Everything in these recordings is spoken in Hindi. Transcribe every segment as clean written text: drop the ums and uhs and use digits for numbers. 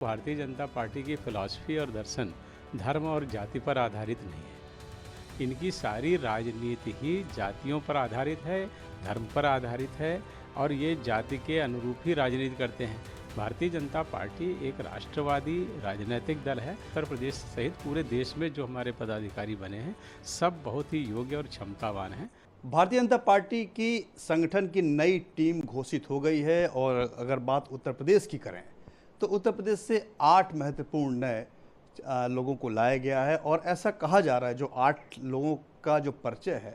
भारतीय जनता पार्टी की फिलॉसफी और दर्शन धर्म और जाति पर आधारित नहीं है। इनकी सारी राजनीति ही जातियों पर आधारित है, धर्म पर आधारित है और ये जाति के अनुरूप ही राजनीति करते हैं। भारतीय जनता पार्टी एक राष्ट्रवादी राजनीतिक दल है। उत्तर प्रदेश सहित पूरे देश में जो हमारे पदाधिकारी बने हैं सब बहुत ही योग्य और क्षमतावान हैं। भारतीय जनता पार्टी की संगठन की नई टीम घोषित हो गई है और अगर बात उत्तर प्रदेश की करें तो उत्तर प्रदेश से 8 महत्वपूर्ण नए लोगों को लाया गया है और ऐसा कहा जा रहा है जो 8 लोगों का जो परिचय है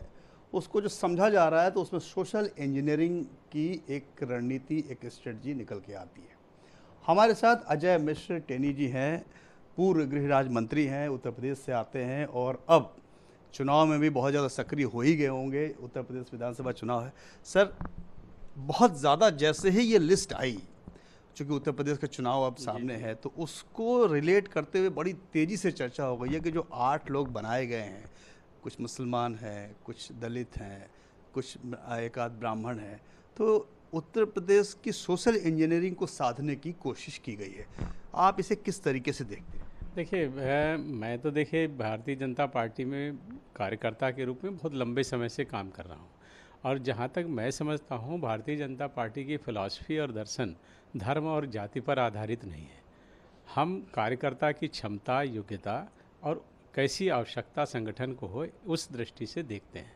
उसको जो समझा जा रहा है तो उसमें सोशल इंजीनियरिंग की एक रणनीति, एक स्ट्रेटजी निकल के आती है। हमारे साथ अजय मिश्र टेनी जी हैं, पूर्व गृह राज्य मंत्री हैं, उत्तर प्रदेश से आते हैं और अब चुनाव में भी बहुत ज़्यादा सक्रिय हो ही गए होंगे। उत्तर प्रदेश विधानसभा चुनाव है सर, बहुत ज़्यादा जैसे ही ये लिस्ट आई, चूँकि उत्तर प्रदेश का चुनाव अब सामने है तो उसको रिलेट करते हुए बड़ी तेज़ी से चर्चा हो गई है कि जो 8 लोग बनाए गए हैं, कुछ मुसलमान हैं, कुछ दलित हैं, कुछ एक आध ब्राह्मण हैं, तो उत्तर प्रदेश की सोशल इंजीनियरिंग को साधने की कोशिश की गई है। आप इसे किस तरीके से देखते हैं? देखिए, मैं तो देखिए भारतीय जनता पार्टी में कार्यकर्ता के रूप में बहुत लंबे समय से काम कर रहा हूँ और जहाँ तक मैं समझता हूँ भारतीय जनता पार्टी की फिलॉसफी और दर्शन धर्म और जाति पर आधारित नहीं है। हम कार्यकर्ता की क्षमता, योग्यता और कैसी आवश्यकता संगठन को हो उस दृष्टि से देखते हैं।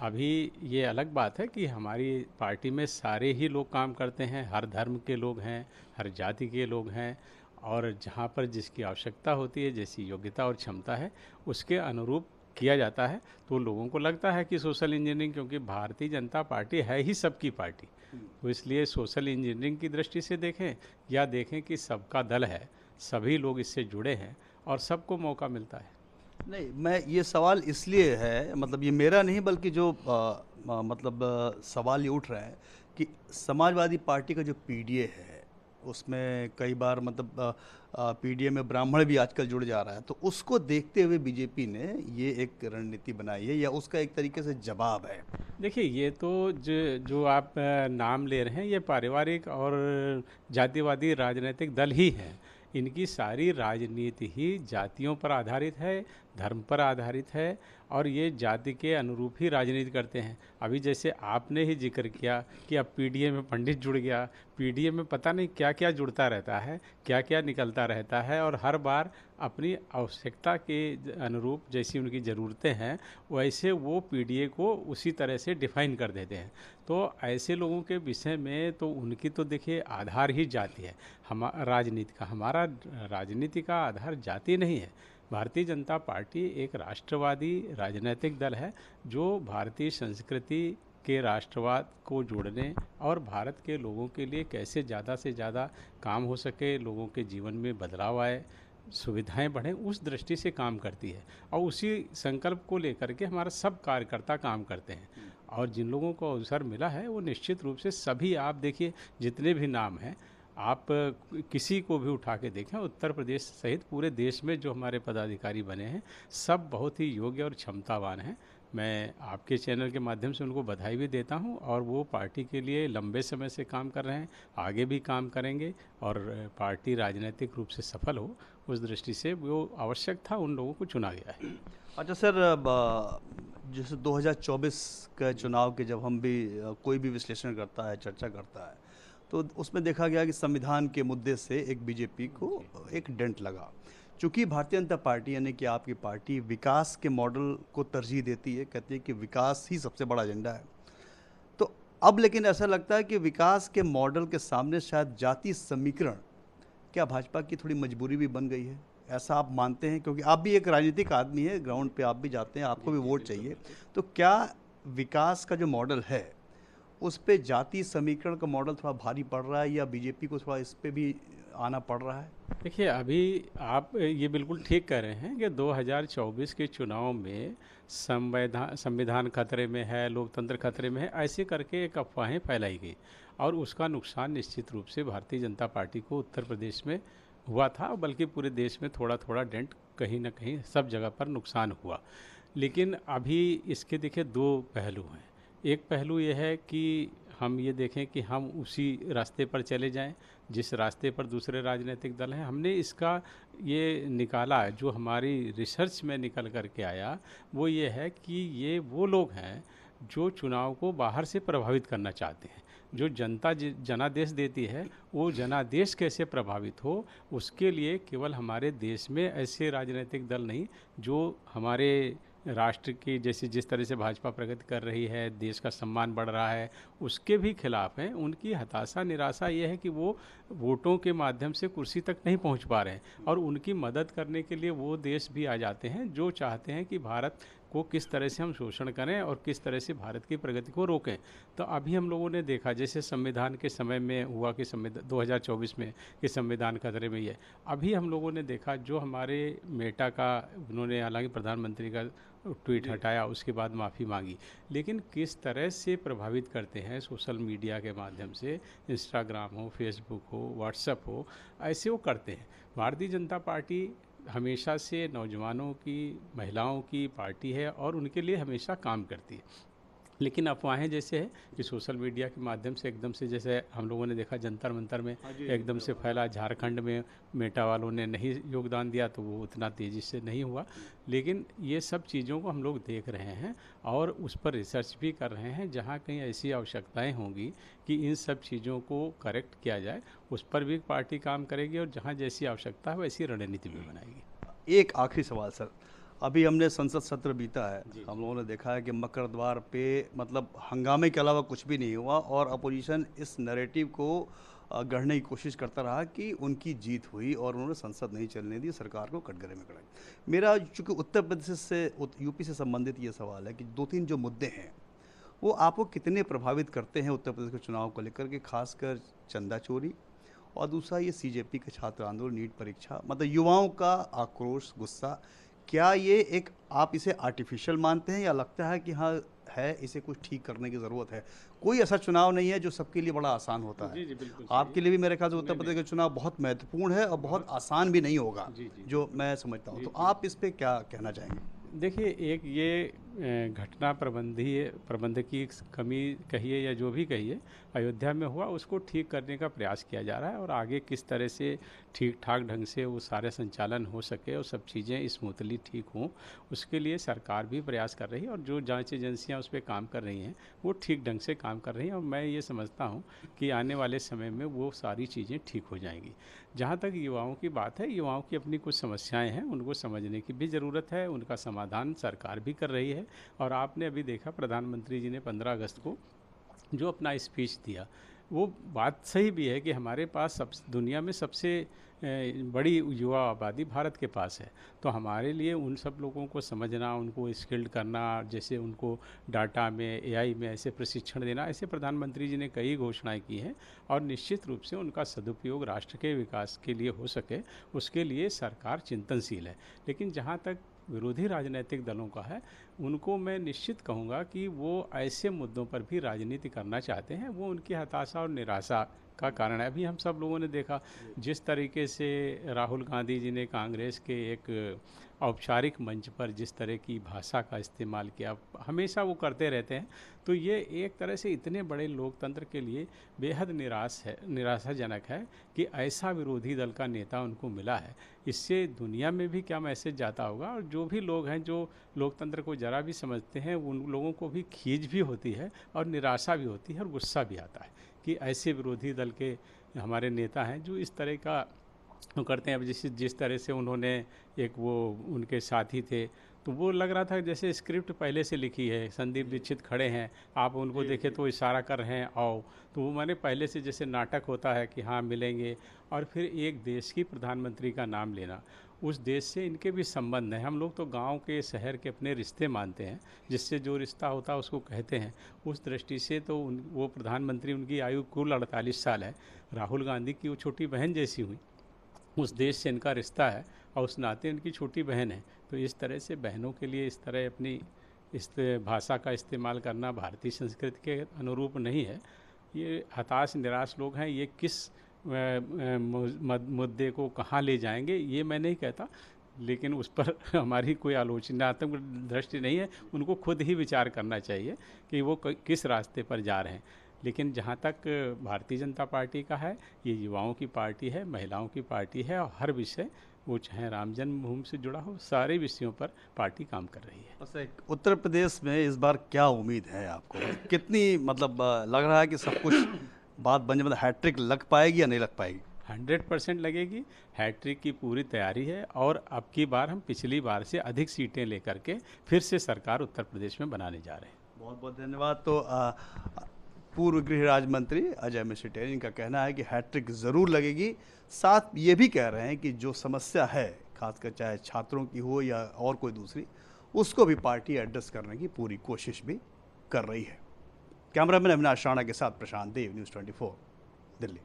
अभी ये अलग बात है कि हमारी पार्टी में सारे ही लोग काम करते हैं, हर धर्म के लोग हैं, हर जाति के लोग हैं और जहाँ पर जिसकी आवश्यकता होती है, जैसी योग्यता और क्षमता है उसके अनुरूप किया जाता है। तो लोगों को लगता है कि सोशल इंजीनियरिंग, क्योंकि भारतीय जनता पार्टी है ही सबकी पार्टी, तो इसलिए सोशल इंजीनियरिंग की दृष्टि से देखें या देखें कि सबका दल है, सभी लोग इससे जुड़े हैं और सबको मौका मिलता है। नहीं, मैं ये सवाल इसलिए है, मतलब ये मेरा नहीं बल्कि जो सवाल ये उठ रहा है कि समाजवादी पार्टी का जो पीडीए है उसमें कई बार पीडीए में ब्राह्मण भी आजकल जुड़ जा रहा है, तो उसको देखते हुए बीजेपी ने ये एक रणनीति बनाई है या उसका एक तरीके से जवाब है? देखिए, ये तो जो आप नाम ले रहे हैं ये पारिवारिक और जातिवादी राजनीतिक दल ही हैं। इनकी सारी राजनीति ही जातियों पर आधारित है, धर्म पर आधारित है और ये जाति के अनुरूप ही राजनीति करते हैं। अभी जैसे आपने ही जिक्र किया कि अब पीडीए में पंडित जुड़ गया, पीडीए में पता नहीं क्या क्या जुड़ता रहता है, क्या क्या निकलता रहता है और हर बार अपनी आवश्यकता के अनुरूप जैसी उनकी ज़रूरतें हैं वैसे वो पीडीए को उसी तरह से डिफ़ाइन कर देते हैं। तो ऐसे लोगों के विषय में तो उनकी तो देखिए आधार ही जाति है। हमारा राजनीति का आधार जाति नहीं है। भारतीय जनता पार्टी एक राष्ट्रवादी राजनीतिक दल है जो भारतीय संस्कृति के राष्ट्रवाद को जोड़ने और भारत के लोगों के लिए कैसे ज़्यादा से ज़्यादा काम हो सके, लोगों के जीवन में बदलाव आए, सुविधाएं बढ़ें, उस दृष्टि से काम करती है और उसी संकल्प को लेकर के हमारा सब कार्यकर्ता काम करते हैं। और जिन लोगों को अवसर मिला है वो निश्चित रूप से सभी, आप देखिए जितने भी नाम हैं, आप किसी को भी उठा के देखें, उत्तर प्रदेश सहित पूरे देश में जो हमारे पदाधिकारी बने हैं सब बहुत ही योग्य और क्षमतावान हैं। मैं आपके चैनल के माध्यम से उनको बधाई भी देता हूं और वो पार्टी के लिए लंबे समय से काम कर रहे हैं, आगे भी काम करेंगे और पार्टी राजनीतिक रूप से सफल हो उस दृष्टि से वो आवश्यक था, उन लोगों को चुना गया है। अच्छा सर, जैसे 2024 के चुनाव के जब हम भी कोई भी विश्लेषण करता है, चर्चा करता है, तो उसमें देखा गया कि संविधान के मुद्दे से एक बीजेपी को एक डेंट लगा। चूँकि भारतीय जनता पार्टी यानी कि आपकी पार्टी विकास के मॉडल को तरजीह देती है, कहती है कि विकास ही सबसे बड़ा एजेंडा है, तो अब लेकिन ऐसा लगता है कि विकास के मॉडल के सामने शायद जाति समीकरण क्या भाजपा की थोड़ी मजबूरी भी बन गई है? ऐसा आप मानते हैं? क्योंकि आप भी एक राजनीतिक आदमी है, ग्राउंड पे आप भी जाते हैं, आपको भी वोट चाहिए, तो क्या विकास का जो मॉडल है उस पे जाति समीकरण का मॉडल थोड़ा भारी पड़ रहा है या बीजेपी को थोड़ा इस पे भी आना पड़ रहा है? देखिए, अभी आप ये बिल्कुल ठीक कह रहे हैं कि 2024 के चुनाव में संविधान खतरे में है, लोकतंत्र खतरे में है, ऐसे करके एक अफवाहें फैलाई गई और उसका नुकसान निश्चित रूप से भारतीय जनता पार्टी को उत्तर प्रदेश में हुआ था, बल्कि पूरे देश में थोड़ा थोड़ा डेंट कहीं ना कहीं सब जगह पर नुकसान हुआ। लेकिन अभी इसके देखिए 2 पहलू हैं। एक पहलू ये है कि हम ये देखें कि हम उसी रास्ते पर चले जाएं जिस रास्ते पर दूसरे राजनीतिक दल हैं। हमने इसका ये निकाला है, जो हमारी रिसर्च में निकल कर के आया वो ये है कि ये वो लोग हैं जो चुनाव को बाहर से प्रभावित करना चाहते हैं। जो जनता जनादेश देती है वो जनादेश कैसे प्रभावित हो, उसके लिए केवल हमारे देश में ऐसे राजनीतिक दल नहीं जो हमारे राष्ट्र की जैसे जिस तरह से भाजपा प्रगति कर रही है, देश का सम्मान बढ़ रहा है, उसके भी खिलाफ हैं। उनकी हताशा निराशा ये है कि वो वोटों के माध्यम से कुर्सी तक नहीं पहुंच पा रहे हैं और उनकी मदद करने के लिए वो देश भी आ जाते हैं जो चाहते हैं कि भारत को किस तरह से हम शोषण करें और किस तरह से भारत की प्रगति को रोकें। तो अभी हम लोगों ने देखा जैसे संविधान के समय में हुआ कि संविधान 2024 में कि संविधान खतरे में ही है। अभी हम लोगों ने देखा जो हमारे मेटा का उन्होंने हालांकि प्रधानमंत्री का ट्वीट हटाया, उसके बाद माफ़ी मांगी, लेकिन किस तरह से प्रभावित करते हैं सोशल मीडिया के माध्यम से, इंस्टाग्राम हो, फेसबुक हो, व्हाट्सएप हो, ऐसे वो करते हैं। भारतीय जनता पार्टी हमेशा से नौजवानों की, महिलाओं की पार्टी है और उनके लिए हमेशा काम करती है। लेकिन अफवाहें जैसे है कि सोशल मीडिया के माध्यम से एकदम से, जैसे हम लोगों ने देखा जंतर मंतर में एकदम से फैला, झारखंड में मेटा वालों ने नहीं योगदान दिया तो वो उतना तेज़ी से नहीं हुआ। लेकिन ये सब चीज़ों को हम लोग देख रहे हैं और उस पर रिसर्च भी कर रहे हैं। जहाँ कहीं ऐसी आवश्यकताएं होंगी कि इन सब चीज़ों को करेक्ट किया जाए, उस पर भी पार्टी काम करेगी और जहाँ जैसी आवश्यकता है वैसी रणनीति भी बनाएगी। एक आखिरी सवाल सर, अभी हमने संसद सत्र बीता है, हम लोगों ने देखा है कि मकर द्वार पे मतलब हंगामे के अलावा कुछ भी नहीं हुआ और अपोजिशन इस नैरेटिव को गढ़ने की कोशिश करता रहा कि उनकी जीत हुई और उन्होंने संसद नहीं चलने दी, सरकार को कटघरे में खड़ा। मेरा चूँकि उत्तर प्रदेश से, यूपी से संबंधित ये सवाल है कि 2-3 जो मुद्दे हैं वो आपको कितने प्रभावित करते हैं उत्तर प्रदेश के चुनाव को लेकर के, खासकर चंदा चोरी और दूसरा ये सीजेपी के छात्र आंदोलन, नीट परीक्षा, मतलब युवाओं का आक्रोश, गुस्सा, क्या ये एक आप इसे आर्टिफिशियल मानते हैं या लगता है कि हाँ है, इसे कुछ ठीक करने की ज़रूरत है? कोई ऐसा चुनाव नहीं है जो सबके लिए बड़ा आसान होता है। जी जी बिल्कुल। आपके लिए भी मेरे ख्याल से उत्तर प्रदेश का चुनाव बहुत महत्वपूर्ण है और बहुत आसान भी नहीं होगा, जो मैं समझता हूँ। तो आप इस पर क्या कहना चाहेंगे? देखिए, एक ये घटना प्रबंधकीय कमी कहिए या जो भी कहिए, अयोध्या में हुआ, उसको ठीक करने का प्रयास किया जा रहा है और आगे किस तरह से ठीक ठाक ढंग से वो सारे संचालन हो सके और सब चीज़ें स्मूथली ठीक हों, उसके लिए सरकार भी प्रयास कर रही है और जो जांच एजेंसियां उस पर काम कर रही हैं वो ठीक ढंग से काम कर रही हैं और मैं ये समझता हूँ कि आने वाले समय में वो सारी चीज़ें ठीक हो जाएंगी। जहाँ तक युवाओं की बात है, युवाओं की अपनी कुछ समस्याएं हैं, उनको समझने की भी ज़रूरत है, उनका समाधान सरकार भी कर रही है। और आपने अभी देखा प्रधानमंत्री जी ने 15 अगस्त को जो अपना स्पीच दिया, वो बात सही भी है कि हमारे पास दुनिया में सबसे बड़ी युवा आबादी भारत के पास है। तो हमारे लिए उन सब लोगों को समझना, उनको स्किल्ड करना, जैसे उनको डाटा में, एआई में ऐसे प्रशिक्षण देना, ऐसे प्रधानमंत्री जी ने कई घोषणाएं की हैं और निश्चित रूप से उनका सदुपयोग राष्ट्र के विकास के लिए हो सके, उसके लिए सरकार चिंतनशील है। लेकिन जहाँ तक विरोधी राजनीतिक दलों का है, उनको मैं निश्चित कहूँगा कि वो ऐसे मुद्दों पर भी राजनीति करना चाहते हैं, वो उनकी हताशा और निराशा का कारण है। अभी हम सब लोगों ने देखा जिस तरीके से राहुल गांधी जी ने कांग्रेस के एक औपचारिक मंच पर जिस तरह की भाषा का इस्तेमाल किया, हमेशा वो करते रहते हैं। तो ये एक तरह से इतने बड़े लोकतंत्र के लिए बेहद निराशाजनक है कि ऐसा विरोधी दल का नेता उनको मिला है। इससे दुनिया में भी क्या मैसेज जाता होगा, और जो भी लोग हैं जो लोकतंत्र को ज़रा भी समझते हैं, उन लोगों को भी खींच भी होती है और निराशा भी होती है और गुस्सा भी आता है कि ऐसे विरोधी दल के हमारे नेता हैं जो इस तरह का करते हैं। अब जिस तरह से उन्होंने एक वो उनके साथी थे, तो वो लग रहा था जैसे स्क्रिप्ट पहले से लिखी है, संदीप दीक्षित खड़े हैं, आप उनको देखें तो इशारा कर रहे हैं आओ, तो वो मैंने पहले से जैसे नाटक होता है कि हाँ मिलेंगे, और फिर एक देश की प्रधानमंत्री का नाम लेना, उस देश से इनके भी संबंध हैं। हम लोग तो गांव के, शहर के अपने रिश्ते मानते हैं, जिससे जो रिश्ता होता है उसको कहते हैं। उस दृष्टि से तो वो प्रधानमंत्री, उनकी आयु कुल 48 साल है, राहुल गांधी की वो छोटी बहन जैसी हुई, उस देश से इनका रिश्ता है और उस नाते उनकी छोटी बहन है। तो इस तरह से बहनों के लिए इस तरह अपनी इस भाषा का इस्तेमाल करना भारतीय संस्कृति के अनुरूप नहीं है। ये हताश निराश लोग हैं, ये किस मुद्दे को कहाँ ले जाएंगे ये मैं नहीं कहता, लेकिन उस पर हमारी कोई आलोचनात्मक दृष्टि नहीं है। उनको खुद ही विचार करना चाहिए कि वो किस रास्ते पर जा रहे हैं। लेकिन जहाँ तक भारतीय जनता पार्टी का है, ये युवाओं की पार्टी है, महिलाओं की पार्टी है, और हर विषय, वो चाहे राम जन्मभूमि से जुड़ा हो, सारे विषयों पर पार्टी काम कर रही है। वैसे उत्तर प्रदेश में इस बार क्या उम्मीद है आपको? कितनी मतलब लग रहा है कि सब कुछ बात बन जाए, मतलब हैट्रिक लग पाएगी या नहीं लग पाएगी? 100% लगेगी। हैट्रिक की पूरी तैयारी है, और अब की बार हम पिछली बार से अधिक सीटें लेकर के फिर से सरकार उत्तर प्रदेश में बनाने जा रहे हैं। बहुत बहुत धन्यवाद। तो पूर्व गृह राज्य मंत्री अजय मिश्र टेनी का कहना है कि हैट्रिक ज़रूर लगेगी। साथ ये भी कह रहे हैं कि जो समस्या है, खासकर चाहे छात्रों की हो या और कोई दूसरी, उसको भी पार्टी एड्रेस करने की पूरी कोशिश भी कर रही है। कैमरामैन अविनाश राणा के साथ प्रशांत देव, न्यूज़ 24, दिल्ली।